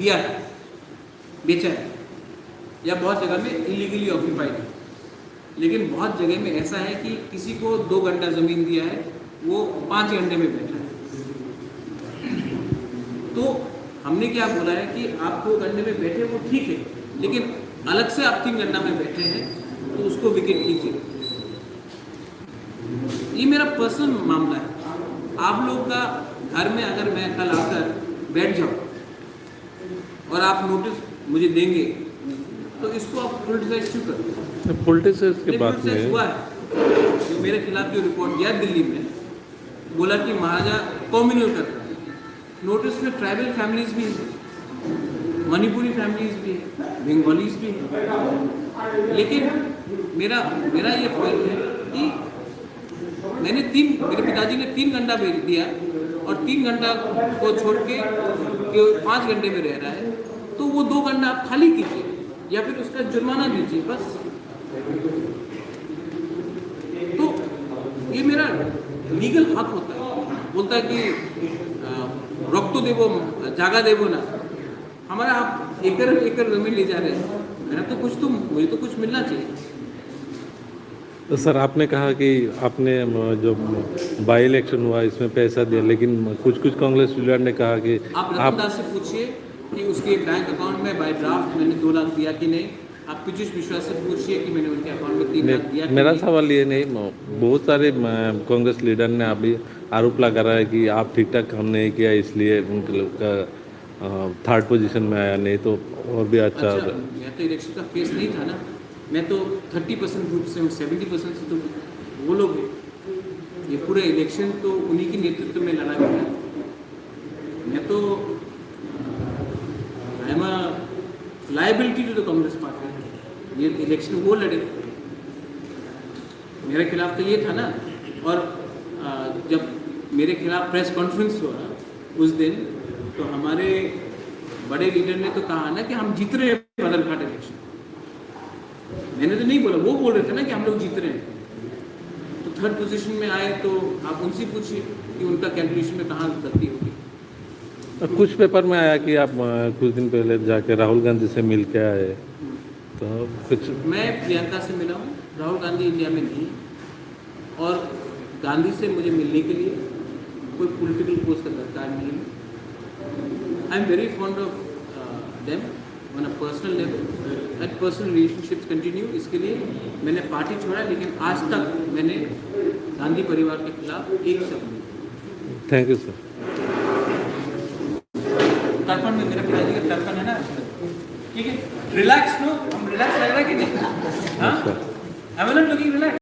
दिया है, बेचा है, या बहुत जगह में इलीगली ऑक्यूपाइड है। लेकिन बहुत जगह में ऐसा है कि किसी को 2 घंटा ज़मीन दिया है, वो 5 घंटे में बैठा है। तो हमने क्या बोला है कि आप 2 घंटे में बैठे वो ठीक है, लेकिन अलग से आप 3 घंटा में बैठे हैं तो उसको विकेट कीजिए। ये मेरा पर्सनल मामला है। आप लोग का घर में अगर मैं कल आकर बैठ जाऊं और आप नोटिस मुझे देंगे तो इसको आप पॉलिटिसाइज क्यों करते हैं? पॉलिटिक्स की बात पॉलिटिसाइज नहीं हुआ है। जो मेरे खिलाफ जो रिपोर्ट दिया दिल्ली में, बोला कि महाराजा कॉम्युनल कर रहे हैं। नोटिस में ट्राइबल फैमिलीज भी हैं, मणिपुरी फैमिलीज भी हैं, बंगालीज भी हैं। लेकिन मेरा ये पॉइंट है कि मेरे पिताजी ने 3 घंटा भेज दिया और 3 घंटा को छोड़ के 5 घंटे में रह रहा है, तो वो 2 घंटा आप खाली कीजिए या फिर उसका जुर्माना दीजिए बस। तो ये मेरा लीगल हक होता है। बोलता है कि रक्त तो देवो जागा देवो ना, हमारा आप एकड़ जमीन ले जा रहे हैं, मुझे तो कुछ मिलना चाहिए। तो सर आपने कहा कि आपने जो बाई इलेक्शन हुआ इसमें पैसा दिया, लेकिन कुछ कांग्रेस लीडर ने कहा कि आप रतन दास से पूछिए कि उसके बैंक अकाउंट में बाय ड्राफ्ट मैंने 2 लाख दिया कि नहीं। आप पीयूष विश्वास से पूछिए कि मैंने उनके अकाउंट में 3 लाख दिया कि मेरा नहीं। सवाल ये नहीं, बहुत सारे कांग्रेस लीडर ने अभी आरोप लगा रहा है कि आप ठीक ठाक काम नहीं किया इसलिए उनके लोग का 3rd पोजीशन में आया, नहीं तो और भी अच्छा। मैं तो इलेक्शन का फेस नहीं था ना, मैं तो 30% ग्रुप से हूँ, 70% से तो वो लोग हैं। ये पूरे इलेक्शन तो उन्हीं के नेतृत्व में लड़ा गया। मैं तो I am a liability to the Congress party. ये इलेक्शन वो लड़े, मेरे खिलाफ तो ये था ना। और जब मेरे खिलाफ प्रेस कॉन्फ्रेंस हुआ उस दिन, तो हमारे बड़े लीडर ने तो कहा ना कि हम जीत रहे हैं बदरघाट इलेक्शन। मैंने तो नहीं बोला, वो बोल रहे थे ना कि हम लोग जीत रहे हैं। तो 3rd पोजीशन में आए तो आप उनसे पूछिए कि उनका कैलकुलेशन में कहाँ गलती होगी। कुछ पेपर में आया कि आप कुछ दिन पहले जाके राहुल गांधी से मिल के आए, तो कुछ। मैं प्रियंका से मिला हूँ, राहुल गांधी इंडिया में नहीं, और गांधी से मुझे मिलने के लिए कोई पॉलिटिकल पोस्ट का दरकार नहीं है। I am very fond of them on a personal level and personal relationships continue. इसके लिए मैंने पार्टी छोड़ा, लेकिन आज तक मैंने गांधी परिवार के खिलाफ एक शब्द नहीं। Thank you sir. तर्पण में मेरे पिताजी का तर्पण है ना, ठीक है। रिलैक्स नो, हम रिलैक्स लग रहा है कि नहीं? हाँ, I am not looking relax.